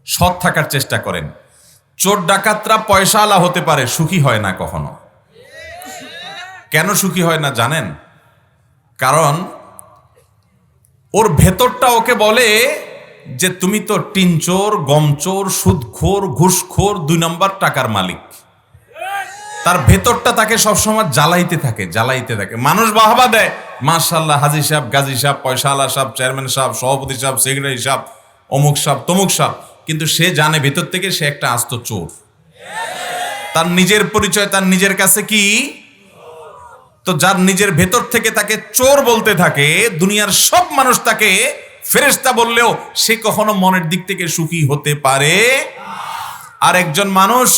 সৎ থাকার চেষ্টা করেন। চোর ডাকাতরা পয়সাওয়ালা হতে পারে, সুখী হয় না কখনো। কেন সুখী হয় না জানেন? কারণ ওর ভেতরটা ওকে বলে যে তুমি তো টিন চোর, গম চোর, সুদখোর, ঘুষখোর, 2 নম্বর টাকার মালিক। তার ভেতরটা তাকে সবসময় জ্বালাইতে থাকে। মানুষ বাহবা দেয়, মাশাআল্লাহ, হাজী সাহেব, গাজী সাহেব, পয়সাওয়ালা সাহেব, চেয়ারম্যান সাহেব, সভাপতি সাহেব, সেক্রেটারি সাহেব, অমুক সাহেব, তমুক সাহেব, কিন্তু সে জানে ভেতর থেকে সে একটা আস্ত চোর। তার নিজের পরিচয় তার নিজের কাছে কি? তো যার নিজের ভেতর থেকে তাকে চোর বলতে থাকে, দুনিয়ার সব মানুষ তাকে ফেরেশতা বললেও সে কখনো মনের দিক থেকে সুখী হতে পারে। আর একজন মানুষ,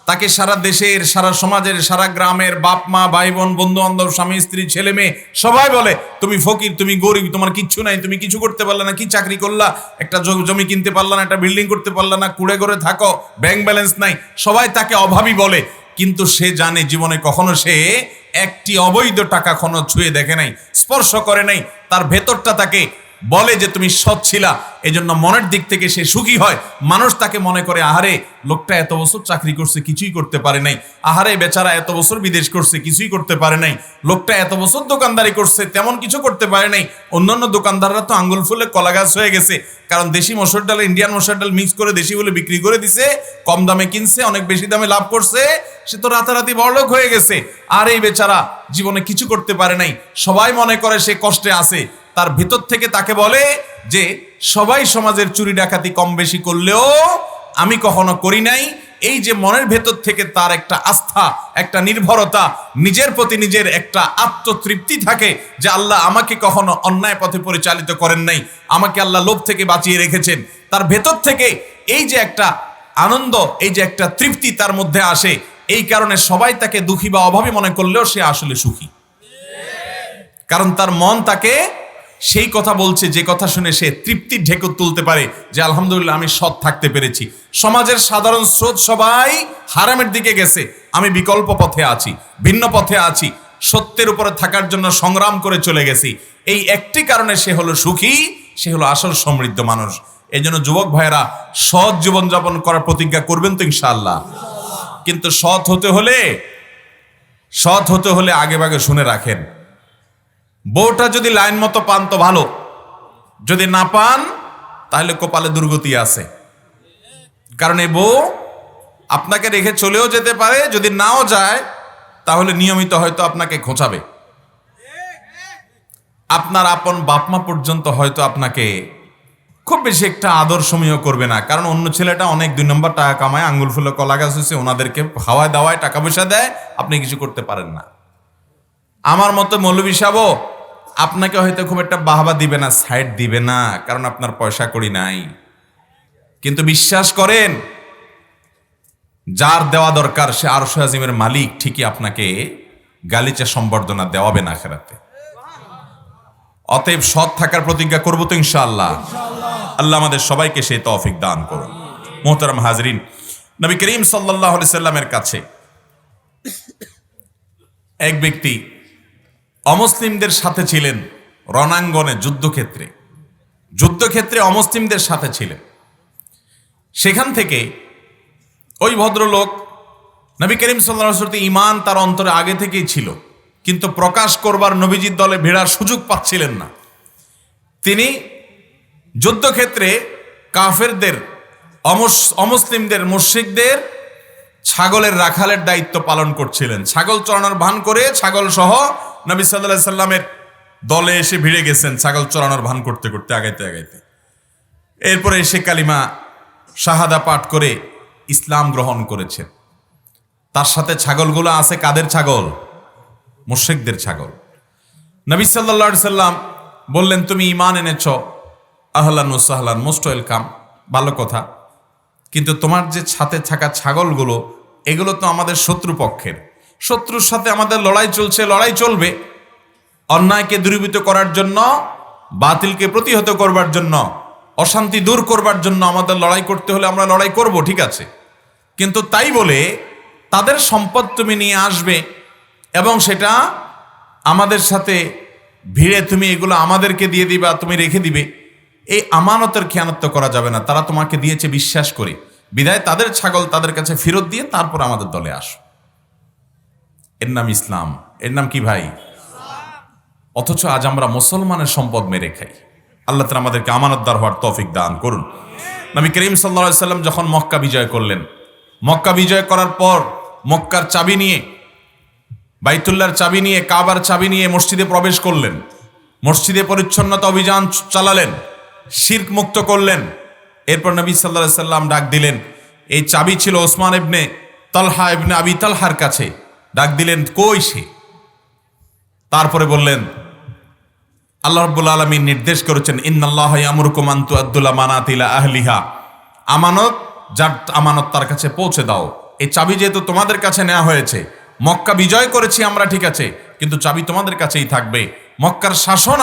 তাকে সারা দেশের, সারা সমাজের, সারা গ্রামের বাপ মা, ভাই বোন, বন্ধু বান্ধব, স্বামী স্ত্রী, ছেলে মেয়ে সবাই বলে তুমি ফকির, তুমি গরিব, তোমার কিচ্ছু নাই, তুমি কিছু করতে পারলে না, কি চাকরি করলা, একটা জমি কিনতে পারলা না, একটা বিল্ডিং করতে পারলা না, কুড়ে ঘরে থাকো, ব্যাংক ব্যালেন্স নাই, সবাই তাকে অভাবী বলে। কিন্তু সে জানে জীবনে কখনো সে একটি অবৈধ টাকা কখনো ছুঁয়ে দেখে নাই, স্পর্শ করে নাই। তার ভেতরটা তাকে বলে যে তুমি সৎ ছিলা, এজন্য মনের দিক থেকে সে সুখী হয়। মানুষ তাকে মনে করে আহারে লোকটা এত বছর চাকরি করছে, কিছুই করতে পারে নাই, আহারে বেচারা এত বছর বিদেশ করছে, কিছুই করতে পারে নাই, লোকটা এত বছর দোকানদারি করছে, তেমন কিছু করতে পারে নাই। অন্যান্য দোকানদাররা তো আঙ্গুল ফুলে কলা গাছ হয়ে গেছে, কারণ দেশি মসুর ডাল, ইন্ডিয়ান মসুর ডাল মিক্স করে দেশি বলে বিক্রি করে দিছে, কম দামে কিনছে, অনেক বেশি দামে লাভ করছে, সে তো রাতারাতি বড়লোক হয়ে গেছে। আর এই বেচারা জীবনে কিছু করতে পারে নাই, সবাই মনে করে সে কষ্টে আছে। তার ভিতর থেকে তাকে বলে যে সবাই সমাজের চুরি ডাকাতি কম বেশি করলেও আমি কখনো করি নাই। এই যে মনের ভেতর থেকে তার একটা আস্থা, একটা নির্ভরতা, নিজের প্রতি নিজের একটা আত্মতৃপ্তি থাকে যে আল্লাহ আমাকে কখনো অন্যায় পথে পরিচালিত করেন নাই, আমাকে আল্লাহ লোভ থেকে বাঁচিয়ে রেখেছেন। তার ভেতর থেকে এই যে একটা আনন্দ, এই যে একটা তৃপ্তি তার মধ্যে আসে, এই কারণে সবাই তাকে দুঃখী বা অভাবী মনে করলেও সে আসলে সুখী। কারণ তার মন তাকে সেই কথা বলছে যে কথা শুনে সে তৃপ্তির ঢেকুর তুলতে পারে যে আলহামদুলিল্লাহ আমি সৎ থাকতে পেরেছি। সমাজের সাধারণ স্রোত সবাই হারামের দিকে গেছে, আমি বিকল্প পথে আছি, ভিন্ন পথে আছি, সত্যের উপরে থাকার জন্য সংগ্রাম করে চলে গেছি। এই একটি কারণে সে হলো সুখী, সে হলো আসল সমৃদ্ধ মানুষ। এই জন্য যুবক ভাইয়েরা সৎ জীবনযাপন করার প্রতিজ্ঞা করবেন তো ইনশাআল্লাহ। কিন্তু সৎ হতে হলে আগে ভাগে শুনে রাখেন, বউটা যদি লাইন মতো পান তো ভালো, যদি না পান তাহলে কপালে দুর্গতি আছে। কারণ এই বউ আপনাকে রেখে চলেও যেতে পারে, যদি নাও যায় তাহলে নিয়মিত হয়তো আপনাকে খোঁচাবে। আপনার আপন বাপমা পর্যন্ত হয়তো আপনাকে খুব বেশি একটা আদর্শমীয় করবে না, কারণ অন্য ছেলেটা অনেক 2 নম্বর টাকা কামায়, আঙ্গুল ফুলে কলা গাছ হয়েছে, ওনাদেরকে হাওয়ায় দাওয়ায় টাকা পয়সা দেয়, আপনি কিছু করতে পারেন না। আমার মতো মৌলবী সাহেবও আপনাকে হয়তো খুব একটা বাহবা দিবে না, সাইড দিবে না, কারণ আপনার পয়সা কড়ি নাই। কিন্তু বিশ্বাস করেন, যার দেওয়া দরকার সে আরশ আজিমের মালিক ঠিকই আপনাকে গালিচা সম্বর্ধনা দেওয়াবে না আখিরাতে। অতএব সৎ থাকার প্রতিজ্ঞা করবো তো ইনশাআল্লাহ। আল্লাহ আমাদের সবাইকে সেই তৌফিক দান করুন। মোহতারাম হাজরিন, নবী করিম সাল্লাল্লাহু আলাইহি সাল্লামের কাছে এক ব্যক্তি অমুসলিমদের সাথে ছিলেন, রণাঙ্গনে যুদ্ধক্ষেত্রে অমুসলিমদের সাথে ছিলেন। সেখান থেকে ওই ভদ্রলোক, নবী করিম সাল্লাল্লাহু আলাইহি ওয়াসাল্লাম ঈমান তার অন্তরে আগে থেকেই ছিল, কিন্তু প্রকাশ করবার নবীজির দলে ভিড়ার সুযোগ পাচ্ছিলেন না। তিনি যুদ্ধক্ষেত্রে কাফেরদের, অমুসলিমদের, মুশরিকদের ছাগলের রাখালের দায়িত্ব পালন করছিলেন। ছাগল চড়ানোর ভান করে ছাগল সহ নবী সাল্লাল্লাহু আলাইহি সাল্লামের দলে এসে ভিড়ে গেছেন, ছাগল চড়ানোর ভান করতে করতে আগাইতে। এরপরে এসে কালিমা শাহাদা পাঠ করে ইসলাম গ্রহণ করেছেন। তার সাথে ছাগলগুলো আছে কাদের ছাগল? মুশরিকদের ছাগল। নবী সাল্লাল্লাহু আলাইহি সাল্লাম বললেন, তুমি ঈমান এনেছ, আহলান ওয়া সাহলান, মোস্ট ওয়েলকাম, ভালো কথা, কিন্তু তোমার যে সাথে থাকা ছাগলগুলো, এগুলো তো আমাদের শত্রুপক্ষের, শত্রুর সাথে আমাদের লড়াই চলছে, লড়াই চলবে। অন্যায়কে দূরীভূত করার জন্য, বাতিলকে প্রতিহত করবার জন্য, অশান্তি দূর করবার জন্য আমাদের লড়াই করতে হলে আমরা লড়াই করব, ঠিক আছে, কিন্তু তাই বলে তাদের সম্পদ তুমি নিয়ে আসবে এবং সেটা আমাদের সাথে ভিড়ে তুমি এগুলো আমাদেরকে দিয়ে দিবা, তুমি রেখে দিবে, এই আমানতের খেয়ানত তো করা যাবে না। তারা তোমাকে দিয়েছে বিশ্বাস করে, বিধায় তাদের ছাগল তাদের কাছে ফেরত দিয়ে তারপর আমাদের দলে আসো। এর নাম ইসলাম, এর নাম কি ভাই? অথচ আজ আমরা মুসলমানের সম্পদ মেরে খাই। আল্লাহ তাআলা আমাদেরকে আমানতদার হওয়ার তৌফিক দান করুন। নবী করিম সাল্লাল্লাহু আলাইহি সাল্লাম যখন মক্কা বিজয় করলেন, মক্কা বিজয় করার পর মক্কার চাবি নিয়ে, বাইতুল্লাহর চাবি নিয়ে, কাবার চাবি নিয়ে মসজিদে প্রবেশ করলেন। মসজিদে পরিচ্ছন্নতা অভিযান চালালেন, শিরক মুক্ত করলেন। এরপর নবী সাল্লাল্লাহু আলাইহি সাল্লাম ডাক দিলেন, এই চাবি ছিল ওসমান ইবনে তালহা ইবনে আবি তালহার কাছে। ডাক দিলেন, কই সে? তারপরে বললেন, আল্লাহ রাব্বুল আলামিন নির্দেশ করেছেন, ইন্নাল্লাহা ইয়ামুরুকুম আন তুআদ্দুল আমানাতি ইলা আহলিহা। আমানত, যার আমানত তার কাছে পৌঁছে দাও। এই চাবি যেহেতু তোমাদের কাছে নেওয়া হয়েছে, মক্কা বিজয় করেছি আমরা, ঠিক আছে, কিন্তু চাবি তোমাদের কাছেই থাকবে। মক্কার শাসন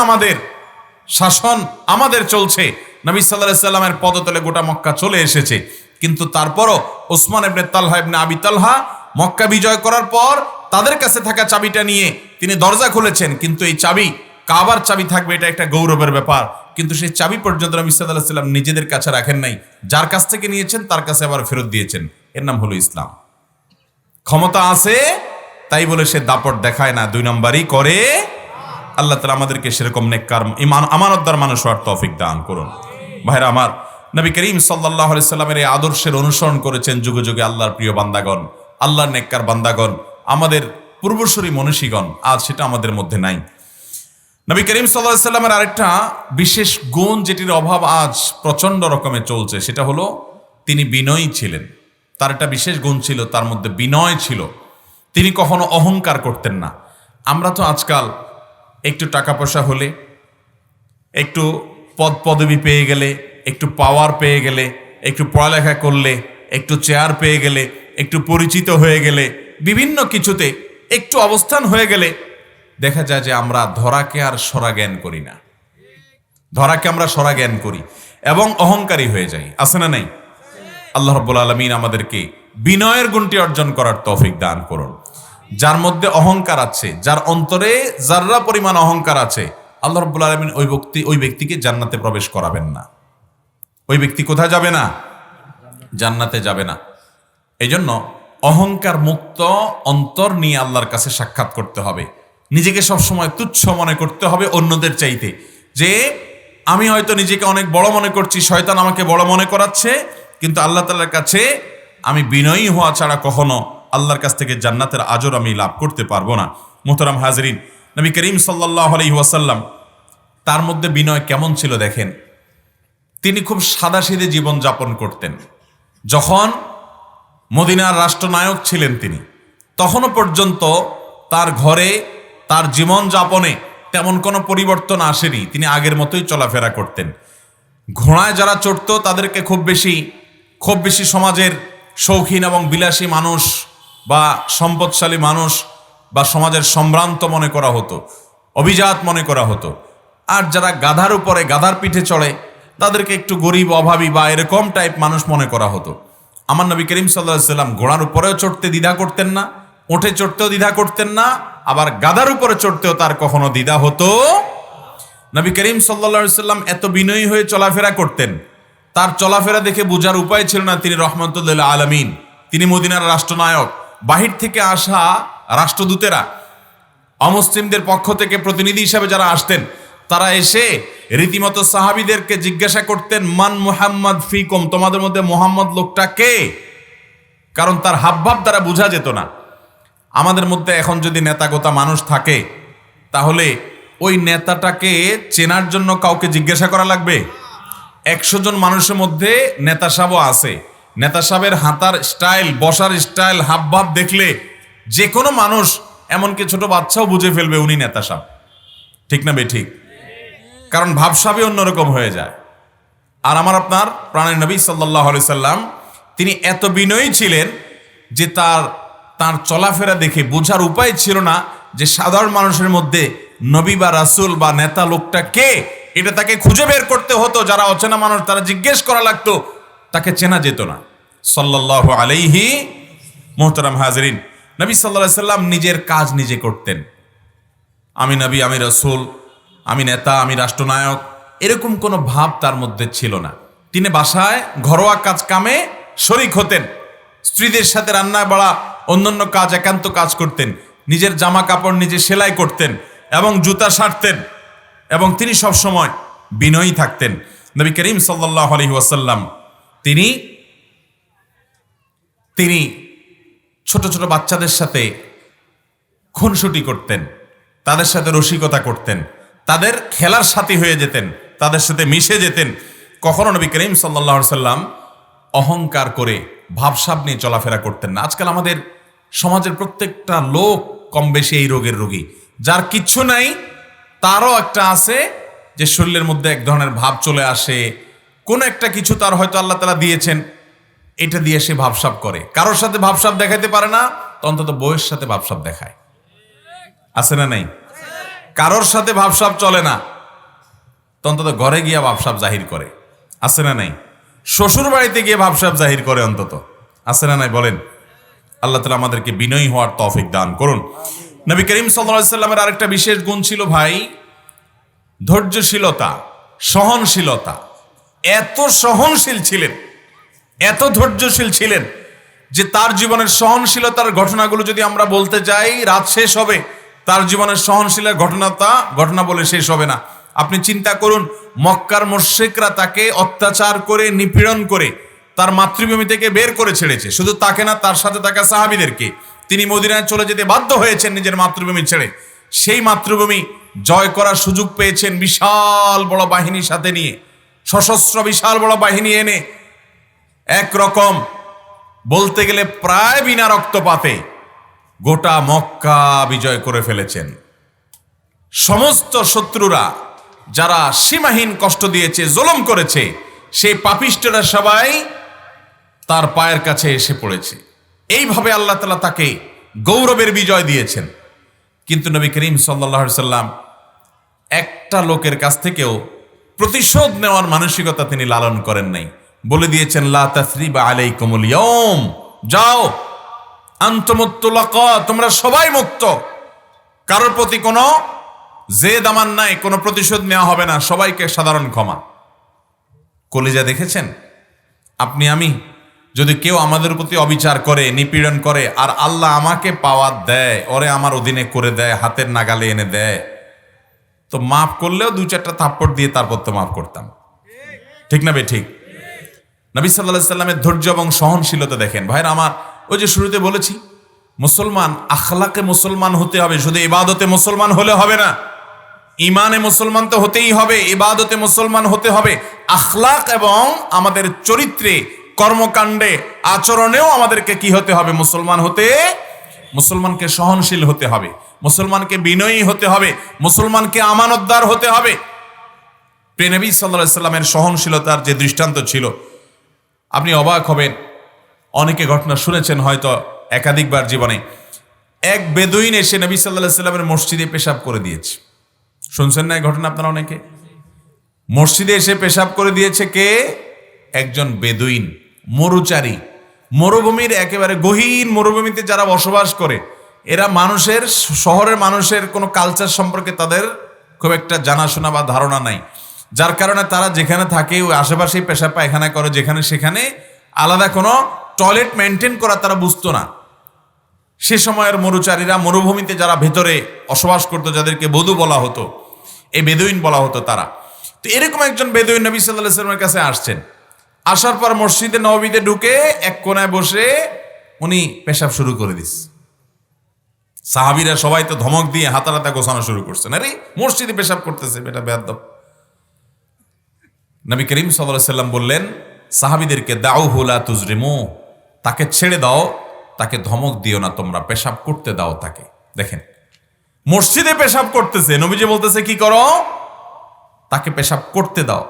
আমাদের চলছে। নবী সাল্লাল্লাহু আলাইহি সাল্লামের পদতলে গোটা মক্কা চলে এসেছে, কিন্তু তারপরও ওসমান ইবনে তালহা ইবনে আবি তালহা মক্কা বিজয় করার পর তাদের কাছে থাকা চাবিটা নিয়ে তিনি দরজা খুলেছেন, কিন্তু এই চাবি কাবার চাবি থাকবে, এটা একটা গৌরবের ব্যাপার। কিন্তু সেই চাবি পর্যন্ত নবী সাল্লাল্লাহু আলাইহি সাল্লাম নিজেদের কাছে রাখেন নাই, যার কাছ থেকে নিয়েছেন তার কাছে আবার ফেরত দিয়েছেন। এর নাম হলো ইসলাম। ক্ষমতা আছে তাই বলে সে দাপট দেখায় না, 2 নম্বরই করে। আল্লাহ তাআলা আমাদেরকে সেরকম নেককার আমানতদার মানুষ হওয়ার তৌফিক দান করুন। ভাইরা আমার, নবী করিম সাল্লাল্লাহু আলাইহি সাল্লামের এই আদর্শের অনুসরণ করেছেন যুগে যুগে আল্লাহর প্রিয় বান্দাগণ, আল্লাহর নেককার বান্দাগণ, আমাদের পূর্বসূরি মনীষীগণ। আজ সেটা আমাদের মধ্যে নাই। নবী করিম সাল্লাল্লাহু আলাইহি সাল্লামের আরেকটা বিশেষ গুণ, যেটির অভাব আজ প্রচন্ড রকমের চলছে, সেটা হলো তিনি বিনয়ী ছিলেন। তার একটা বিশেষ গুণ ছিল, তার মধ্যে বিনয় ছিল। তিনি কখনো অহংকার করতেন না। আমরা তো আজকাল একটু টাকা পয়সা হলে, একটু পদ পদবি পেয়ে গেলে, একটু পাওয়ার পেয়ে গেলে, একটু পড়ালেখা করলে, একটু চেয়ার পেয়ে গেলে, একটু পরিচিত হয়ে গেলে, বিভিন্ন কিছুতে একটু অবস্থান হয়ে গেলে দেখা যায় যে আমরা ধরাকে আর সরা জ্ঞান করি না, ধরাকে আমরা সরা জ্ঞান করি এবং অহংকারী হয়ে যাই। আছে না নাই? আল্লাহ রাব্বুল আলামিন আমাদেরকে বিনয়ের গুণটি অর্জন করার তৌফিক দান করুন। যার মধ্যে অহংকার আছে, যার অন্তরে যাররা পরিমাণ অহংকার আছে, আল্লাহ রাব্বুল আলামিন ওই ব্যক্তিকে জান্নাতে প্রবেশ করাবেন না। ওই ব্যক্তি কোথায় যাবে না? জান্নাতে যাবে না। এই জন্য অহংকার মুক্ত অন্তর নিয়ে আল্লাহর কাছে সাক্ষাৎ করতে হবে। নিজেকে সবসময় তুচ্ছ মনে করতে হবে অন্যদের চাইতে, যে আমি হয়তো নিজেকে অনেক বড় মনে করছি, শয়তান আমাকে বড় মনে করাচ্ছে, কিন্তু আল্লাহ তাআলার কাছে আমি বিনয়ী হওয়া ছাড়া কখনো আল্লাহর কাছ থেকে জান্নাতের আজর আমি লাভ করতে পারবো না। মোহতারাম হাজরিন, নবী করিম সাল্লাল্লাহু আলাইহি ওয়াসাল্লাম, তার মধ্যে বিনয় কেমন ছিল দেখেন। তিনি খুব সাদাসিধে জীবন যাপন করতেন। যখন মদিনার রাষ্ট্রনায়ক ছিলেন তিনি, তখনও পর্যন্ত তার ঘরে, তার জীবন যাপনে তেমন কোনো পরিবর্তন আসেনি। তিনি আগের মতোই চলাফেরা করতেন। ঘোড়ায় যারা চড়ত তাদেরকে খুব বেশি সমাজের শৌখিন এবং বিলাসী মানুষ বা সম্পদশালী মানুষ বা সমাজের সম্ভ্রান্ত মনে করা হতো, অভিজাত মনে করা হতো। আর যারা গাধার উপরে, গাধার পিঠে চড়ে, তাদেরকে একটু গরিব, অভাবী বা এরকম টাইপ মানুষ মনে করা হতো। আমার নবী করিম সাল্লাল্লাহু আলাইহি সাল্লাম ঘোড়ার উপরেও চড়তে দ্বিধা করতেন না, উঠে চড়তেও দ্বিধা করতেন না, আবার গাধার উপরে চড়তেও তার কখনো দ্বিধা হতো। নবী করিম সাল্লাল্লাহু আলাইহি সাল্লাম এত বিনয়ী হয়ে চলাফেরা করতেন, তার চলাফেরা দেখে বোঝার উপায় ছিল না তিনি রহমতুল লিল আলামিন, তিনি মদিনার রাষ্ট্রনায়ক। বাহির থেকে আসা রাষ্ট্রদূতেরা, অমুসলিমদের পক্ষ থেকে প্রতিনিধি হিসাবে যারা আসতেন, তারা এসে রীতিমতো সাহাবীদেরকে জিজ্ঞাসা করতেন, মান মুহাম্মদ ফিকুম, তোমাদের মধ্যে মুহাম্মদ লোকটা কে? কারণ তার হাবভাব দ্বারা বোঝা যেত না। আমাদের মধ্যে এখন যদি নেতাগোতা মানুষ থাকে, তাহলে ওই নেতাটাকে চেনার জন্য কাউকে জিজ্ঞাসা করা লাগবে? 100 জন মানুষের মধ্যে নেতা সাহেবও আছে। নেতা সাহেবের হাঁটার স্টাইল, বসার স্টাইল, হাবভাব দেখলে যে কোনো মানুষ, এমনকি ছোট বাচ্চাও বুঝে ফেলবে উনি নেতা সাহেব। ঠিক না বে ঠিক? কারণ ভাবসাবই অন্যরকম হয়ে যায়। আর আমার আপনার প্রাণের নবী সাল্লাল্লাহু আলাইহি সাল্লাম, তিনি এত বিনয়ী ছিলেন যে তার চলাফেরা দেখে বোঝার উপায় ছিল না যে সাধারণ মানুষের মধ্যে নবী বা রাসূল বা নেতা লোকটা কে। এটা তাকে খুঁজে বের করতে হতো। যারা অচেনা মানুষ, তারা জিজ্ঞেস করা লাগতো, তাকে চেনা যেত না। সাল্লাল্লাহু আলাইহি মুহতারাম হাজরিন, নবী সাল্লাল্লাহু আলাইহি সাল্লাম নিজের কাজ নিজে করতেন। আমি নবী, আমি রাসূল, আমি নেতা, আমি রাষ্ট্রনায়ক, এরকম কোনো ভাব তার মধ্যে ছিল না। তিনি বাসায় ঘরোয়া কাজ কামে শরিক হতেন, স্ত্রীদের সাথে রান্না বাড়া অন্যান্য কাজ একান্ত কাজ করতেন, নিজের জামা কাপড় নিজে সেলাই করতেন এবং জুতা সারতেন, এবং তিনি সবসময় বিনয়ী থাকতেন। নবী করিম সাল্লাল্লাহু আলাইহি ওয়াসাল্লাম তিনি ছোট ছোট বাচ্চাদের সাথে খুনসুটি করতেন, তাদের সাথে রসিকতা করতেন, তাদের খেলার সাথী হয়ে যেতেন, তাদের সাথে মিশে যেতেন। কখনো নবী করিম সাল্লাল্লাহু আলাইহি ওয়াসাল্লাম অহংকার করে ভাবসাব নিয়ে চলাফেরা করতেন না। আজকাল আমাদের সমাজের প্রত্যেকটা লোক কম বেশি এই রোগের রোগী। যার কিচ্ছু নাই তারও একটা আছে যে শরীরের মধ্যে এক ধরনের ভাব চলে আসে, কোন একটা কিছু তার হয়তো আল্লাহ তাআলা দিয়েছেন, এটা দিয়ে সে ভাবসাব করে। কারোর সাথে ভাবসাব দেখাইতে পারে না, তো অন্তত বউয়ের সাথে ভাবসাব দেখায়। আছে না নাই? কারোর সাথে ভাবসাব চলে না, তো অন্তত ঘরে গিয়া ভাবসাব জাহির করে। আছে না নাই? শ্বশুর বাড়িতে গিয়ে ভাবসাব জাহির করে অন্তত। আছে না নাই? বলেন। আল্লাহ তাআলা আমাদেরকে বিনয়ী হওয়ার তৌফিক দান করুন। নবী করিম সাল্লাল্লাহু আলাইহি ওয়াসাল্লামের আরেকটা বিশেষ গুণ ছিল ভাই, ধৈর্যশীলতা, সহনশীলতা। এত সহনশীল ছিলেন, এত ধৈর্যশীল ছিলেন যে তার জীবনের সহনশীলতার ঘটনাগুলো যদি আমরা বলতে যাই রাত শেষ হবে। তার জীবনের সহনশীলের ঘটনা বলে শেষ হবে না। আপনি চিন্তা করুন, মক্কার মুশরিকরা তাকে অত্যাচার করে নিপীড়ন করে তার মাতৃভূমি থেকে বের করে ছেড়েছে। শুধু তাকে না, তার সাথে থাকা সাহাবীদেরকে। তিনি মদিনায় চলে যেতে বাধ্য হয়েছেন নিজের মাতৃভূমি ছেড়ে। সেই মাতৃভূমি জয় করার সুযোগ পেয়েছেন বিশাল বড় বাহিনীর সাথে নিয়ে, সশস্ত্র বিশাল বড় বাহিনী এনে একরকম বলতে গেলে প্রায় বিনা রক্তপাতে গোটা মক্কা বিজয় করে ফেলেছেন। সমস্ত শত্রুরা যারা সীমাহীন কষ্ট দিয়েছে, জুলুম করেছে, সেই পাপিষ্ঠরা সবাই তার পায়ের কাছে এসে পড়েছে। এইভাবে আল্লাহ তাআলা তাকে গৌরবের বিজয় দিয়েছেন। কিন্তু নবী করিম সাল্লাল্লাহু আলাইহি সাল্লাম একটা লোকের কাছ থেকেও প্রতিশোধ নেওয়ার মানসিকতা তিনি লালন করেন নাই। বলে দিয়েছেন, লা তাসরিবা আলাইকুমুল ইয়াউম, যাও আনতুমুত্তুলাকা, তোমরা সবাই মুক্ত, কারোর প্রতি কোনো জেদ আমার নাই, কোনো প্রতিশোধ নেওয়া হবে না, সবাইকে সাধারণ ক্ষমা। কলিজা দেখেছেন? আপনি আমি যদি কেউ আমাদের প্রতি অবিচার করে, নিপীড়ন করে, আর আল্লাহ আমাকে পাওয়ার দেয়, ওরে আমার অধীনে করে দেয়, হাতের নাগালে এনে দেয়, তো মাফ করলেও দু চারটা থাপ্পড় দিয়ে তারপর তো মাফ করতাম। ঠিক না বে ঠিক? নবী সাল্লাল্লাহু আলাইহি সাল্লামের ধৈর্য এবং সহনশীলতা দেখেন। ভাইরা আমার, ওই যে শুরুতে বলেছি, মুসলমান আখলাকে মুসলমান হতে হবে, শুধু ইবাদতে মুসলমান হলে হবে না। ইমানে মুসলমান তো হতেই হবে, ইবাদতে মুসলমান হতে হবে। আখলাক এবং আমাদের চরিত্রে, কর্মকাণ্ডে, আচরণেও আমাদেরকে কি হতে হবে? মুসলমান হতে, মুসলমানকে সহনশীল হতে হবে, মুসলমানকে বিনয়ী হতে হবে, মুসলমানকে আমানতদার হতে হবে। প্রিয় নবী সাল্লাল্লাহু আলাইহি সাল্লামের সহনশীলতার যে দৃষ্টান্ত ছিল, আপনি অবাক হবেন। অনেকে ঘটনা শুনেছেন হয়তো একাধিকবার জীবনে। এক বেদুইন এসে নবী সাল্লাল্লাহু আলাইহি সাল্লামের মসজিদে পেশাব করে দিয়েছে। শুনছেন না এই ঘটনা আপনারা? অনেকে মসজিদে এসে পেশাব করে দিয়েছে। কে? একজন বেদুইন, মরুচারী, মরুভূমির একেবারে গহীন মরুভূমিতে যারা বসবাস করে, এরা মানুষের, শহরের মানুষের কোনো কালচার সম্পর্কে তাদের খুব একটা জানাশোনা বা ধারণা নাই। যার কারণে তারা যেখানে থাকে ওই আশেপাশেই পেশাব পায়খানা করে, যেখানে সেখানে, আলাদা কোনো টয়লেট মেনটেন করা তারা বুঝতো না। সে সময়ের মরুচারীরা, মরুভূমিতে যারা ভেতরে বসবাস করতো, যাদেরকে বধূ বলা হতো, এই বেদুইন বলা হতো তারা। তো এরকম একজন বেদুইন নবী সাল্লাল্লাহু আলাইহি ওয়াসাল্লামের কাছে আসছেন। আসার পর মসজিদে নববীতে ঢুকে এক কোনায় বসে উনি পেশাব শুরু করে দিস। সাহাবীরা সবাই তো ধমক দিয়ে হাতারাতা গোছানো শুরু করছেন, আরে মসজিদে পেশাব করতেছে, বেটা বেয়াদব। নবী করিম সাল্লাল্লাহু আলাইহি ওয়াসাল্লাম বললেন সাহাবীদেরকে, দাউহু লা তুজরিমু, তাকে ছেড়ে দাও, তাকে ধমক দিও না তোমরা, পেশাব করতে দাও তাকে। দেখেন, মসজিদে পেশাব করতেছে, নবীজি বলতেছে কি করো? তাকে পেশাব করতে দাও,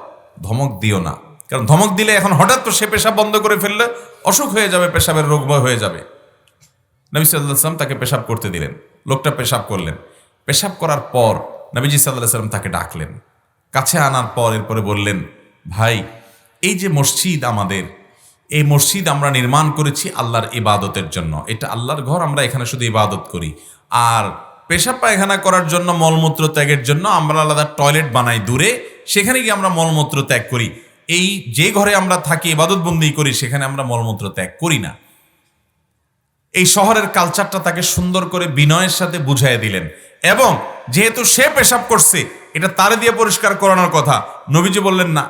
ধমক দিও না। কারণ ধমক দিলে এখন হঠাৎ তো সে পেশাব বন্ধ করে ফেললে অসুখ হয়ে যাবে, পেশাবের রোগময় হয়ে যাবে। নবী সাল্লাল্লাহু আলাইহি ওয়াসাল্লাম তাকে পেশাব করতে দিলেন। লোকটা পেশাব করলেন। পেশাব করার পর নবীজি সাল্লাল্লাহু আলাইহি ওয়াসাল্লাম তাকে ডাকলেন, কাছে আনার পর এরপরে বললেন, ভাই, এই যে মসজিদ আমাদের, এই মসজিদ আমরা নির্মাণ করেছি আল্লাহর ইবাদতের জন্য। এটা আল্লাহর ঘর, আমরা এখানে শুধু ইবাদত করি। আর পেশাব পায়খানা করার জন্য, মলমূত্র ত্যাগের জন্য আমরা আলাদা টয়লেট বানাই দূরে, সেখানে গিয়ে আমরা মলমূত্র ত্যাগ করি। এই যে ঘরে আমরা থাকি ইবাদতবন্দি করি সেখানে আমরা মলমূত্র ত্যাগ করি না। এই শহরের কালচারটা তাকে সুন্দর করে বিনয়ের সাথে বুঝাই দিলেন। এবং যেহেতু সে পেশাব করছে, এটা তারে দিয়ে পরিষ্কার করানোর কথা, নবীজি বললেন না,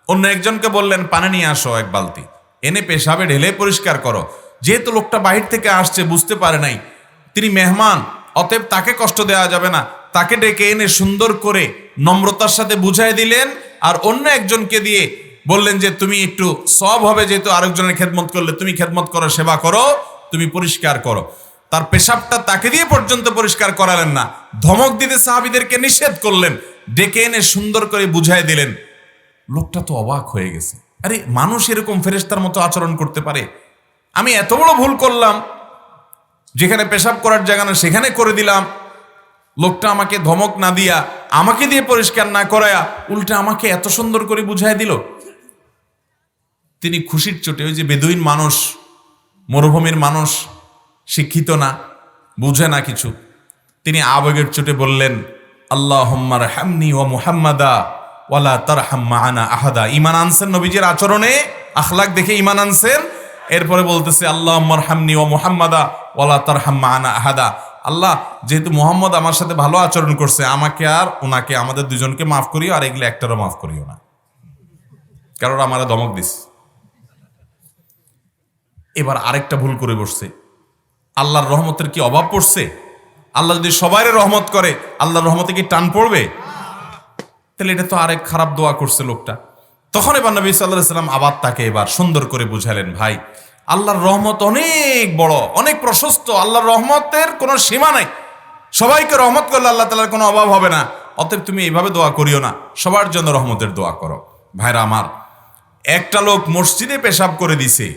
অন্য একজনকে বললেন পানি নিয়ে আসো এক বালতি, এনে পেশাবে ঢেলে পরিষ্কার করো। যেহেতু লোকটা বাহির থেকে আসছে, বুঝতে পারে নাই তিনি মেহমান, অতএব তাকে কষ্ট দেওয়া যাবে না, তাকে ডেকে এনে সুন্দর করে নম্রতার সাথে বুঝাই দিলেন। আর অন্য একজনকে দিয়ে বললেন যে তুমি একটু সব হবে, যেহেতু আরেকজনের খেদমত করলে, তুমি খেদমত করো, সেবা করো, তুমি পরিষ্কার করো। তার পেশাবটা তাকে দিয়ে পর্যন্ত পরিষ্কার করালেন না, ধমক দিতে সাহাবীদেরকে নিষেধ করলেন, ডেকে এনে সুন্দর করে বুঝাই দিলেন। লোকটা তো অবাক হয়ে গেছে, আরে মানুষ এরকম ফেরেশতার মতো আচরণ করতে পারে? আমি এত বড় ভুল করলাম, যেখানে পেশাব করার জায়গা না সেখানে করে দিলাম, লোকটা আমাকে ধমক না দিয়া, আমাকে দিয়ে পরিষ্কার না করায়া, উল্টে আমাকে এত সুন্দর করে বুঝাই দিল। তিনি খুশির চোটে, ওই যে বেদুইন মানুষ, মরুভূমির মানুষ, শিক্ষিত না, বুঝে না কিছু, তিনি আবেগের চোটে বললেন আল্লাহুম্মা রহমনি ওয়া মুহাম্মাদা ওয়ালা তারহাম মা'ানা আহাদা। ঈমান আনছেন নবীজির আচরণে, আখলাক দেখে ঈমান আনছেন। এরপরে বলতেছে আল্লাহুম্মা রহমনি ওয়া মুহাম্মাদা ওয়ালা তারহাম মা'ানা আহাদা। আল্লাহ, যেহেতু মুহাম্মদ আমার সাথে ভালো আচরণ করছে, আমাকে আর ওনাকে, আমাদের দুজনকে মাফ করিও, আর এগুলো একটারও মাফ করিও না, কারণ আমারা ধমক দিস। এবার আরেকটা ভুল করে বসছে, আল্লাহর রহমতের কি অভাব পড়ছে? আল্লাহ যদি সবাইরে রহমত করে, আল্লাহর রহমতে কি টান পড়বে? তাহলে এটা তো আরেক খারাপ দোয়া করছে লোকটা। তখন এবার নবী সাল্লাল্লাহু আলাইহি ওয়াসাল্লাম আবার তাকে এবার সুন্দর করে বুঝালেন, ভাই আল্লাহর রহমত অনেক বড়, অনেক প্রশস্ত, আল্লাহর রহমতের কোনো সীমা নাই, সবাইকে রহমত করলে আল্লাহ তাআলার কোনো অভাব হবে না, অতএব তুমি এইভাবে দোয়া করিও না, সবার জন্য রহমতের দোয়া করো। ভাইরা আমার, একটা লোক মসজিদে পেশাব করে দিছে,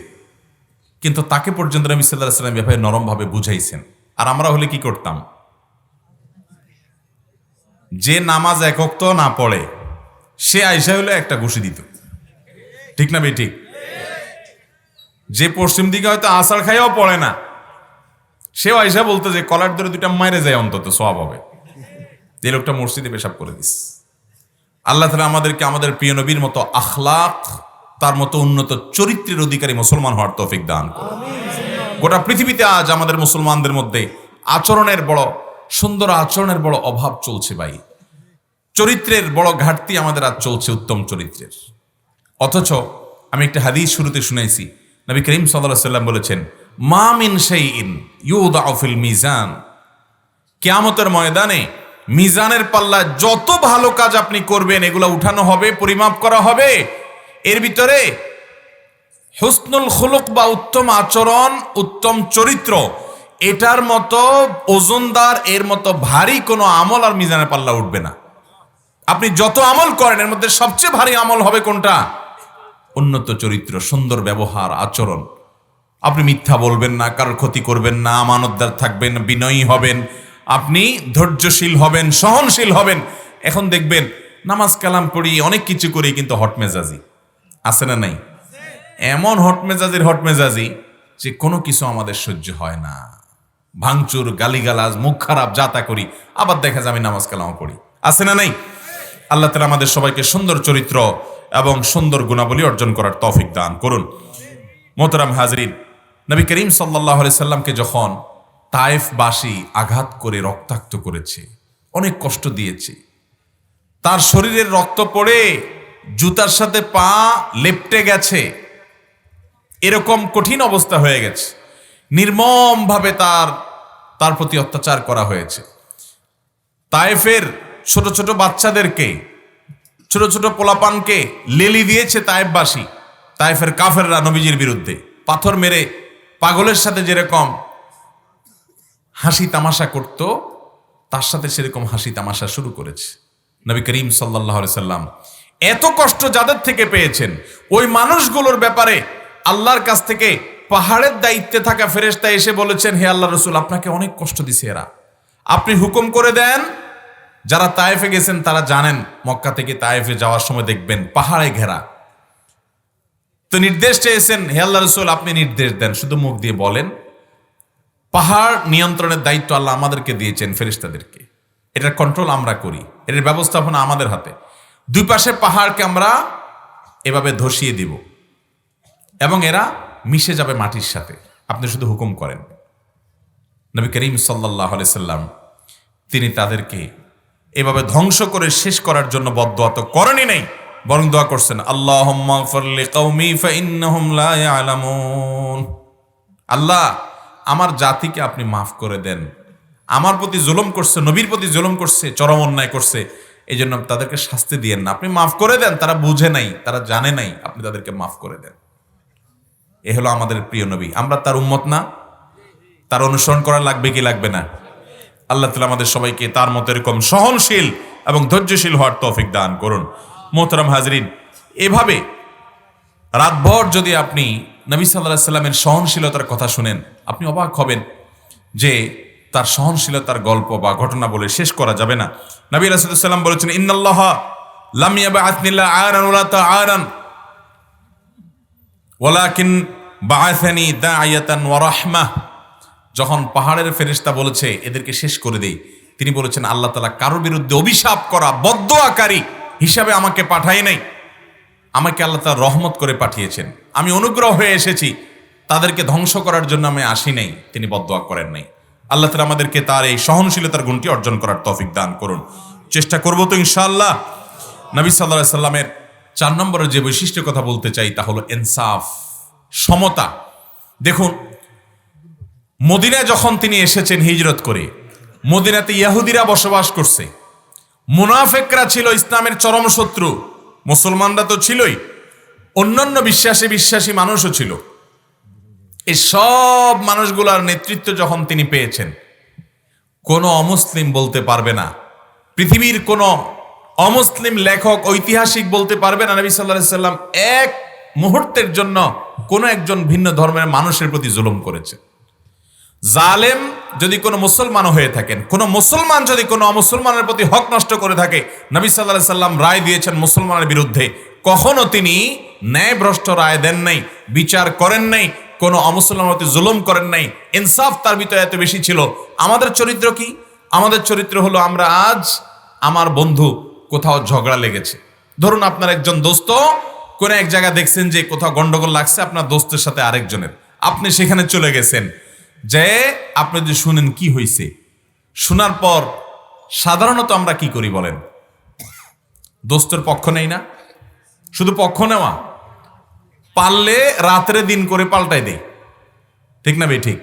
কিন্তু তাকে পর্যন্ত নবী সাল্লাল্লাহু আলাইহি ওয়াসাল্লাম এভাবে নরমভাবে বুঝাইছেন। আর আমরা হলে কি করতাম? যে নামাজ এক ওয়াক্ত না পড়ে, সে আইসা হলে একটা ঘুষি দিত, ঠিক না বেঠিক? যে পশ্চিম দিকে হয়তো আসার খাইয়াও পড়ে না, সেও আইসা বলতো যে কলার ধরে দুইটা মাইরে যায়, অন্তত সওয়াব হবে। যে লোকটা মসজিদে পেশাব করে দিস। আল্লাহ তাআলা আমাদেরকে আমাদের প্রিয় নবীর মতো আখলাক, তার মতো উন্নত চরিত্রের অধিকারী মুসলমান হওয়ার তৌফিক দান করুন। গোটা পৃথিবীতে আজ আমাদের মুসলমানদের মধ্যে আচরণের বড়, সুন্দর আচরণের বড় অভাব চলছে ভাই, চরিত্রের বড় ঘাটতি আমাদের আজ চলছে, উত্তম চরিত্রের। অথচ আমি একটা হাদিস শুরুতে শুনাইছি, নবী করিম সাল্লাল্লাহু আলাইহি ওয়াসাল্লাম বলেছেন, মা মিন শাইইন ইউদাউ ফিল মিজান, কিয়ামতের ময়দানে মিজানের পাল্লায় যত ভালো কাজ আপনি করবেন, এগুলো উঠানো হবে, পরিমাপ করা হবে, এর ভিতরে হুসনুল খুলুক বা উত্তম আচরণ, উত্তম চরিত্র, এটার মতো ওজনদার, এর মতো ভারী কোনো আমল আর মিজানের পাল্লা উঠবে না। আপনি যত আমল করেন, এর মধ্যে সবচেয়ে ভারী আমল হবে কোনটা? উন্নত চরিত্র, সুন্দর ব্যবহার, আচরণ। আপনি মিথ্যা বলবেন না, কারোর ক্ষতি করবেন না, আমানতদার থাকবেন, বিনয়ী হবেন, আপনি ধৈর্যশীল হবেন, সহনশীল হবেন। এখন দেখবেন নামাজ কালাম পড়ি, অনেক কিছু করি, কিন্তু হটমেজাজি আছে না নাই? এমন হটমেজাজি যে কোনো কিছু আমাদের সহ্য হয় না, ভাঙচুর, গালিগালাজ, মুখ খারাপ, যাতা করি, আবার দেখা যায় আমি নামাজ কালাম পড়ি, আছে না নাই? আল্লাহ তাআলা আমাদের সবাইকে সুন্দর চরিত্র এবং সুন্দর গুণাবলী অর্জন করার তৌফিক দান করুন। মোহতারাম হাজরিন, নবী করিম সাল্লাল্লাহু আলাইহি সাল্লামকে যখন তায়েফবাসী আঘাত করে রক্তাক্ত করেছে, অনেক কষ্ট দিয়েছে, তার শরীরের রক্ত পড়ে জুতার সাথে পা লেপ্টে গেছে, এরকম কঠিন অবস্থা হয়ে গেছে, নির্মমভাবে তার প্রতি অত্যাচার করা হয়েছে। তায়েফের ছোট ছোট বাচ্চাদেরকে, ছোট ছোট পোলাপানকে লেলি দিয়েছে তায়েফবাসী, তায়েফের কাফেররা নবীজির বিরুদ্ধে পাথর মেরে পাগলের সাথে যেরকম হাসি তামাশা করত, তার সাথে সেরকম হাসি তামাশা শুরু করেছে। নবী করিম সাল্লাল্লাহু আলাইহি সাল্লাম এত কষ্ট যাদের থেকে পেয়েছেন, ওই মানুষগুলোর ব্যাপারে আল্লাহর কাছ থেকে পাহাড়ের দায়িত্বে থাকা ফেরেশতা এসে বলেছেন, হে আল্লাহর রাসূল, আপনাকে অনেক কষ্ট দিছে এরা, আপনি হুকুম করে দেন। যারা তায়েফে গেছেন তারা জানেন, মক্কা থেকে তায়েফে যাওয়ার সময় দেখবেন পাহাড়ে ঘেরা। তো নির্দেশ চেয়েছেন, হে আল্লাহর রাসূল, আপনি নির্দেশ দেন, শুধু মুখ দিয়ে বলেন, পাহাড় নিয়ন্ত্রণের দায়িত্ব আল্লাহ আমাদেরকে দিয়েছেন, ফেরেশতাদেরকে। এটার কন্ট্রোল আমরা করি, এর ব্যবস্থাপনা আমাদের হাতে। দুই পাশে পাহাড়কে আমরা এভাবে ধসিয়ে দিব এবং এরা মিশে যাবে মাটির সাথে। আপনি শুধু হুকুম করেন। নবী করিম সাল্লাল্লাহু আলাইহি সাল্লাম তিনি তাদেরকে এভাবে ধ্বংস করে শেষ করার জন্য বদদোয়া তো করেনই নাই, বরং দোয়া করছেন, আল্লাহুম্মা গফির লিকাওমি ফাইন্নাহুম লা ইয়ালামুন। আল্লাহ, আমার জাতিকে আপনি মাফ করে দেন। আমার প্রতি জুলুম করছে, নবীর প্রতি জুলুম করছে, চরম অন্যায় করছে, এই জন্য তাদেরকে শাস্তি দিয়েন না, আপনি মাফ করে দেন। তারা বুঝে নাই, তারা জানে নাই, আপনি তাদেরকে মাফ করে দেন। এ হলো আমাদের প্রিয় নবী। আমরা তার উম্মত না? তার অনুসরণ করা লাগবে কি লাগবে না? আল্লাহ তাআলা আমাদের সবাইকে তার মতো এরকম সহনশীল এবং ধৈর্যশীল হওয়ার তৌফিক দান করুন। মোহতারাম হাজরিন, এভাবে রাতভর যদি আপনি নবী সাল্লাল্লাহু আলাইহি সাল্লামের সহনশীলতার কথা শুনেন, আপনি অবাক হবেন যে তার সহনশীলতার গল্প বা ঘটনা বলে শেষ করা যাবে না। নবী রাসূলুল্লাহ সাল্লাল্লাহু আলাইহি ওয়াসাল্লাম বলেছেন, ইন্নাল্লাহা লাম ইয়াবআথনি আ'আরান ওয়ালা তা'আরান ওয়ালাকিন বা'আসানি দা'আয়াতান ওয়া রাহমাহ। যখন পাহাড়ের ফেরেশতা বলেছে এদেরকে শেষ করে দেই, তিনি বলেছেন, আল্লাহ তাআলা কারোর বিরুদ্ধে অভিশাপ করা বদদোয়াকারী হিসাবে আমাকে পাঠায় নাই, আমাকে আল্লাহ তাআলা রহমত করে পাঠিয়েছেন। আমি অনুগ্রহ হয়ে এসেছি, তাদেরকে ধ্বংস করার জন্য আমি আসি নাই। তিনি বদদোয়া করেন নাই। আল্লাহ তাআলা আমাদেরকে তার এই সহনশীলতার গুণটি অর্জন করার তৌফিক দান করুন। চেষ্টা করব তো ইনশাআল্লাহ। নবী সাল্লাল্লাহু আলাইহি সাল্লামের 4 নম্বরের যে বৈশিষ্ট্যের কথা বলতে চাই তা হলো ইনসাফ, সমতা। দেখুন, মদিনায় যখন তিনি এসেছেন হিজরত করে, মদিনাতে ইহুদিরা বসবাস করছে, মুনাফিকরা ছিল ইসলামের চরম শত্রু, মুসলমানরা তো ছিলই, অন্যান্য বিশ্বাসী মানুষও ছিল। এই সব মানুষগুলার নেতৃত্ব যখন তিনি পেয়েছেন, কোনো অমুসলিম বলতে পারবে না, পৃথিবীর কোনো অমুসলিম লেখক ঐতিহাসিক বলতে পারবে না নবী সাল্লাল্লাহু আলাইহি সাল্লাম এক মুহূর্তের জন্য কোনো একজন ভিন্ন ধর্মের মানুষের প্রতি জুলুম করেছে। জালেম যদি কোনো মুসলমানও হয়ে থাকেন, কোনো মুসলমান যদি কোনো অমুসলমানের প্রতি হক নষ্ট করে থাকে, নবী সাল্লাল্লাহু আলাইহি সাল্লাম রায় দিয়েছেন মুসলমানের বিরুদ্ধে, কখনো তিনি ন্যায়ভ্রষ্ট রায় দেন নাই, বিচার করেন নাই, কোনো অমুসলমানের প্রতি জুলুম করেন নাই। ইনসাফ তার ভিতরে এত বেশি ছিল। আমাদের চরিত্র কি? আমাদের চরিত্র হলো, আমরা আজ আমার বন্ধু কোথাও ঝগড়া লেগেছে, ধরুন আপনার একজন দোস্ত কোনো এক জায়গায় দেখছেন যে কোথাও গন্ডগোল লাগছে আপনার দোস্তের সাথে আরেকজনের, আপনি সেখানে চলে গেছেন, যে আপনি যদি শুনেন কি হয়েছে, শোনার পর সাধারণত আমরা কি করি বলেন? দোস্তের পক্ষ নেই না, শুধু পক্ষ নেওয়া, পারলে রাত্রে দিন করে পাল্টাই দেই, ঠিক না ভাই? ঠিক,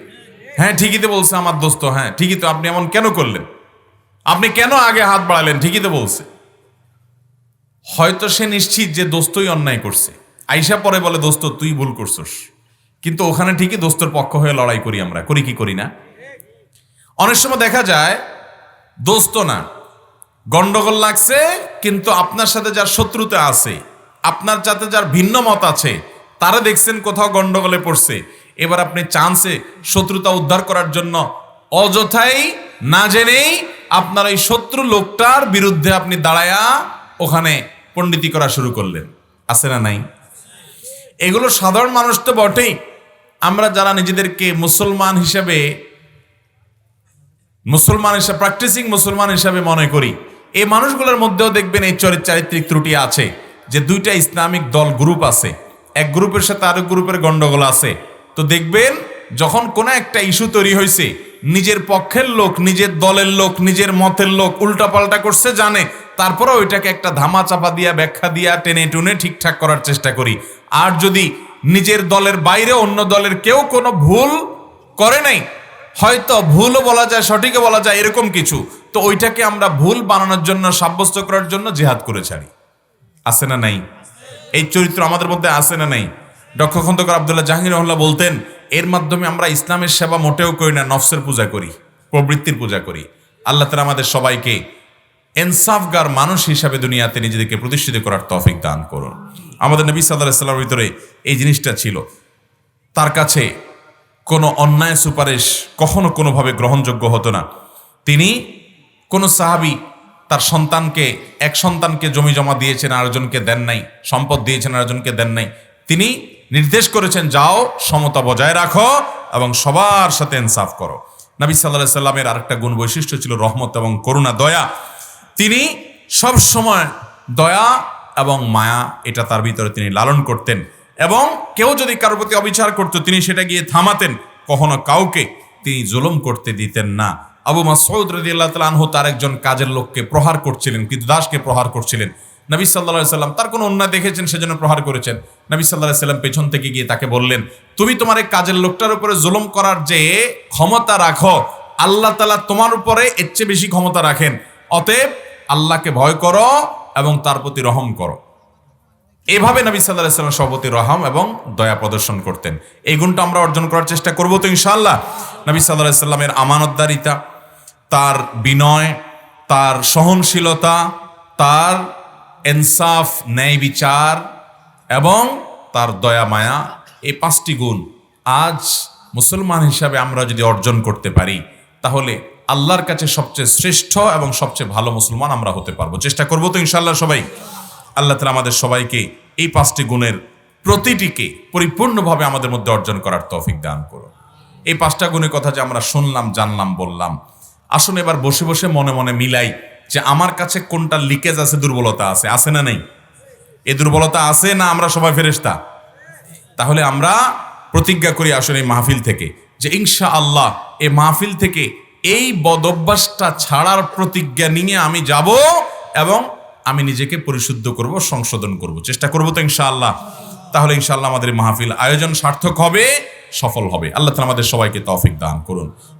হ্যাঁ ঠিকই তো বলছে আমার দোস্ত, হ্যাঁ ঠিকই তো, আপনি এমন কেন করলেন, আপনি কেন আগে হাত বাড়ালেন, ঠিকই তো বলছে। হয়তো সে নিশ্চিত যে দোস্তই অন্যায় করছে, আইসা পরে বলে দোস্ত তুই ভুল করছস, কিন্তু ওখানে ঠিকই দোস্তের পক্ষ হয়ে লড়াই করি, আমরা করি কি করি না? অনেক সময় দেখা যায় দোস্ত না, গন্ডগোল লাগছে, কিন্তু আপনার সাথে যার শত্রুতা আছে, আপনার সাথে যার ভিন্ন মত আছে, তারা দেখছেন কোথাও গন্ডগোলে পড়ছে, এবার আপনি চান্সে শত্রুতা উদ্ধার করার জন্য অযথাই না জেনেই আপনার এই শত্রু লোকটার বিরুদ্ধে আপনি দাঁড়ায়া ওখানে পণ্ডিতি করা শুরু করলেন। আছে না নাই? এগুলো সাধারণ মানুষ তো বটেই। আমরা যারা নিজেদেরকে মুসলমান হিসাবে প্র্যাকটিসিং মুসলমান হিসাবে মনে করি, এই মানুষগুলোর মধ্যেও দেখবেন এই চারিত্রিক ত্রুটি আছে, যে দুইটা ইসলামিক দল গ্রুপ আছে, এক গ্রুপের সাথে আরেক গ্রুপের গন্ডগোল আছে। তো দেখবেন যখন কোনো একটা ইস্যু তৈরি হয়েছে, নিজের পক্ষের লোক, নিজের দলের লোক, নিজের মতের লোক উল্টাপাল্টা করছে জানে, তারপরে ওইটাকে একটা ধামা চাপা দিয়া, ব্যাখ্যা দিয়া, টেনে টুনে ঠিকঠাক করার চেষ্টা করি। আর যদি নিজের দলের বাইরে অন্য দলের কেউ কোনো ভুল করে নাই, হয়তো ভুলও বলা যায়, সঠিকও বলা যায়, এরকম কিছু, তো ওইটাকে আমরা ভুল বানানোর জন্য, সাব্যস্ত করার জন্য জিহাদ করে ছাড়ি। আছে না নাই? এই চরিত্র আমাদের মধ্যে আছে না নাই? ডক্টর খন্দকার আব্দুল্লাহ জাহাঙ্গীর রহমাতুল্লাহ বলতেন, এর মাধ্যমে আমরা ইসলামের সেবা মোটেও করি না, নফসের পূজা করি, প্রবৃত্তির পূজা করি। আল্লাহ তাআলা আমাদের সবাইকে ইনসাফগার মানুষ হিসাবে দুনিয়াতে নিজেদেরকে প্রতিষ্ঠিত করার তৌফিক দান করুন। আমাদের নবী সাল্লাল্লাহু আলাইহি ওয়াসাল্লামের ভিতরে এই জিনিসটা ছিল, তার কাছে কোনো অন্যায় সুপারিশ কখনো কোনোভাবে গ্রহণযোগ্য হতো না। তিনি কোনো সাহাবী তার সন্তানকে, এক সন্তানকে জমি জমা দিয়েছেন, আরেকজনকে দেন নাই, সম্পদ দিয়েছেন, আরেকজনকে দেন নাই, তিনি নির্দেশ করেছেন যাও সমতা বজায় রাখো, এবং সবার সাথে ইনসাফ করো। নবী সাল্লাল্লাহু আলাইহি সাল্লামের আরেকটা গুণ বৈশিষ্ট্য ছিল রহমত এবং করুণা, দয়া। তিনি সব সময় দয়া এবং মায়া এটা তার ভিতরে তিনি লালন করতেন, এবং কেউ যদি কারোর প্রতি অবিচার করত তিনি সেটা গিয়ে থামাতেন, কখনো কাউকে তিনি জুলুম করতে দিতেন না। আবু মাসউদ রাদিয়াল্লাহু তাআলা আনহু তার একজন কাজের লোককে প্রহার করছিলেন, কিন্তু দাসকে প্রহার করছিলেন। নবী সাল্লাল্লাহু আলাইহি সাল্লাম তার কোনো অন্যায় দেখেছেন, সেজন্য প্রহার করেছেন। নবী সাল্লাল্লাহু আলাইহি সাল্লাম পেছন থেকে গিয়ে তাকে বললেন, তুমি তোমার এই কাজের লোকটার উপরে জুলুম করার যে ক্ষমতা রাখো, আল্লাহ তাআলা তোমার উপরে এর চেয়ে বেশি ক্ষমতা রাখেন। অতএব আল্লাহকে ভয় করো এবং তার প্রতি রহম করো। এভাবে নবী সাল্লাল্লাহু আলাইহি ওয়াসাল্লাম সর্বতি রহম এবং দয়া প্রদর্শন করতেন। এই গুণটা আমরা অর্জন করার চেষ্টা করব তো ইনশাআল্লাহ। নবী সাল্লাল্লাহু আলাইহি ওয়াসাল্লামের আমানতদারিতা, তার বিনয়, তার সহনশীলতা, তার ইনসাফ, ন্যায় বিচার এবং তার দয়া মায়া, এই 5টি গুণ আজ মুসলমান হিসাবে আমরা যদি অর্জন করতে পারি, তাহলে আল্লাহর কাছে সবচেয়ে শ্রেষ্ঠ এবং সবচেয়ে ভালো মুসলমান আমরা হতে পারবো। চেষ্টা করবো তো ইনশাআল্লাহ সবাই। আল্লাহ তাআলা আমাদের সবাইকে এই 5টি গুণের প্রতিটিকে পরিপূর্ণভাবে আমাদের মধ্যে অর্জন করার তৌফিক দান করুন। এই 5টা গুণের কথা যে আমরা শুনলাম, জানলাম, বললাম, আসুন এবার বসে বসে মনে মনে মিলাই যে আমার কাছে কোনটা লিকেজ আছে, দুর্বলতা আছে না নেই? এই দুর্বলতা আছে না আমরা সবাই ফেরেশতা? তাহলে আমরা প্রতিজ্ঞা করি আসলে এই মাহফিল থেকে যে ইনশাআল্লাহ এই মাহফিল থেকে এই বদঅভ্যাসটা ছাড়ার প্রতিজ্ঞা নিয়ে আমি যাব এবং আমি নিজেকে পরিশুদ্ধ করব, সংশোধন করব, চেষ্টা করব তো ইনশাআল্লাহ। তাহলে ইনশাআল্লাহ আমাদের মাহফিল আয়োজন সার্থক হবে, সফল হবে। আল্লাহ তাআলা আমাদের সবাইকে তৌফিক দান করুন।